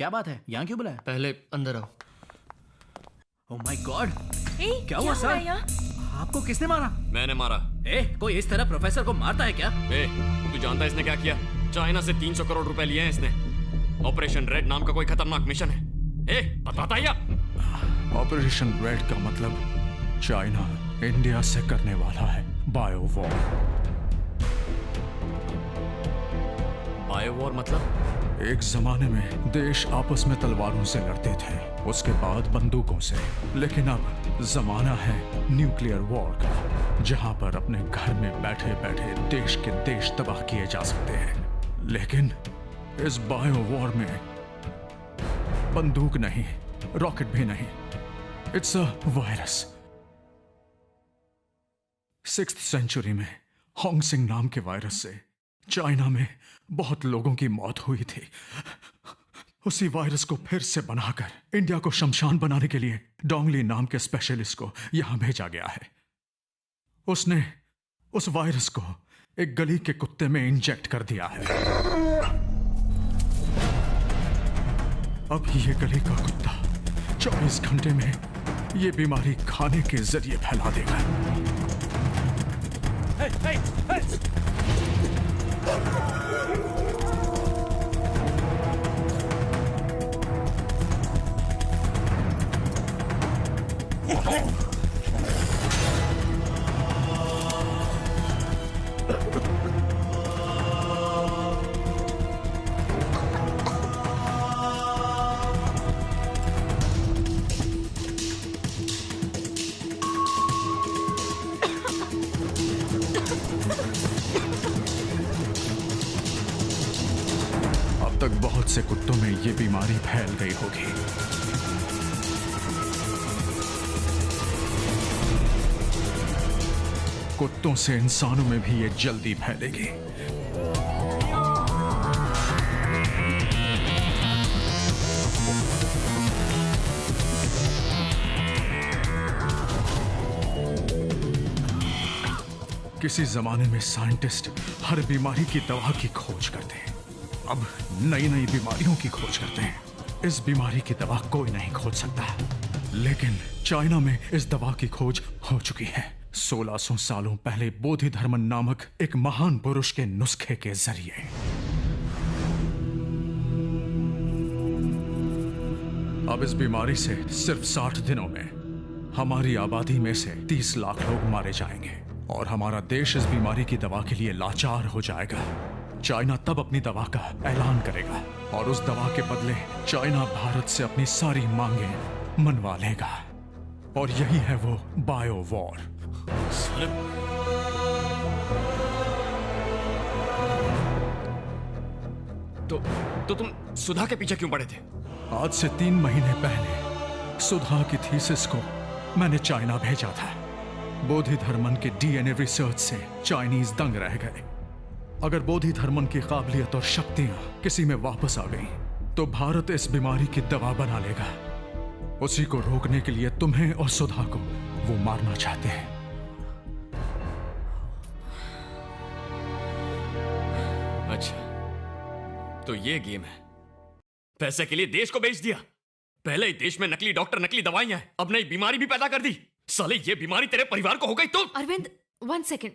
क्या बात है, यहाँ क्यों बुलाया? पहले अंदर आओ। ओह माय गॉड, क्या हुआ हुआ सर? यहाँ? आपको किसने मारा? मैंने मारा। कोई इस तरह प्रोफेसर को मारता है क्या? तू जानता है इसने क्या किया? चाइना से 300 करोड़ रुपए लिए हैं इसने। ऑपरेशन रेड नाम का कोई खतरनाक मिशन है। बताता या? ऑपरेशन रेड का मतलब चाइना इंडिया से करने वाला है बायो वॉर। बायो वॉर मतलब? एक जमाने में देश आपस में तलवारों से लड़ते थे, उसके बाद बंदूकों से। लेकिन अब जमाना है न्यूक्लियर वॉर का, जहां पर अपने घर में बैठे बैठे देश के देश तबाह किए जा सकते हैं। लेकिन इस बायो वॉर में बंदूक नहीं, रॉकेट भी नहीं, it's a virus. 6th century में होंगसिंग नाम के वायरस से चाइना में बहुत लोगों की मौत हुई थी। उसी वायरस को फिर से बनाकर इंडिया को शमशान बनाने के लिए डोंगली नाम के स्पेशलिस्ट को यहां भेजा गया है। उसने उस वायरस को एक गली के कुत्ते में इंजेक्ट कर दिया है। अब ये गली का कुत्ता 24 घंटे में ये बीमारी खाने के जरिए फैला देगा। अब तक बहुत से कुत्तों में ये बीमारी फैल गई होगी। कुत्तों से इंसानों में भी ये जल्दी फैलेगी। किसी जमाने में साइंटिस्ट हर बीमारी की दवा की खोज करते हैं, अब नई नई बीमारियों की खोज करते हैं। इस बीमारी की दवा कोई नहीं खोज सकता, लेकिन चाइना में इस दवा की खोज हो चुकी है 1600 सालों पहले बोधि धर्मन नामक एक महान पुरुष के नुस्खे के जरिए। अब इस बीमारी से सिर्फ 60 दिनों में हमारी आबादी में से 30 लाख लोग मारे जाएंगे और हमारा देश इस बीमारी की दवा के लिए लाचार हो जाएगा। चाइना तब अपनी दवा का ऐलान करेगा और उस दवा के बदले चाइना भारत से अपनी सारी मांगें मनवा लेगा, और यही है वो बायो वॉर। तो तुम सुधा के पीछे क्यों पड़े थे? आज से 3 महीने पहले सुधा की थीसिस को मैंने चाइना भेजा था। बोधि धर्मन के डीएनए रिसर्च से चाइनीज दंग रह गए। अगर बोधि धर्मन की काबिलियत और शक्तियां किसी में वापस आ गई तो भारत इस बीमारी की दवा बना लेगा। उसी को रोकने के लिए तुम्हें और सुधा को वो मारना चाहते हैं। अच्छा, तो ये गेम है। पैसे के लिए देश को बेच दिया। पहले ही देश में नकली डॉक्टर, नकली दवाइयां हैं, अब नई बीमारी भी पैदा कर दी। साले, ये बीमारी तेरे परिवार को हो गई तो? अरविंद, 1 सेकेंड।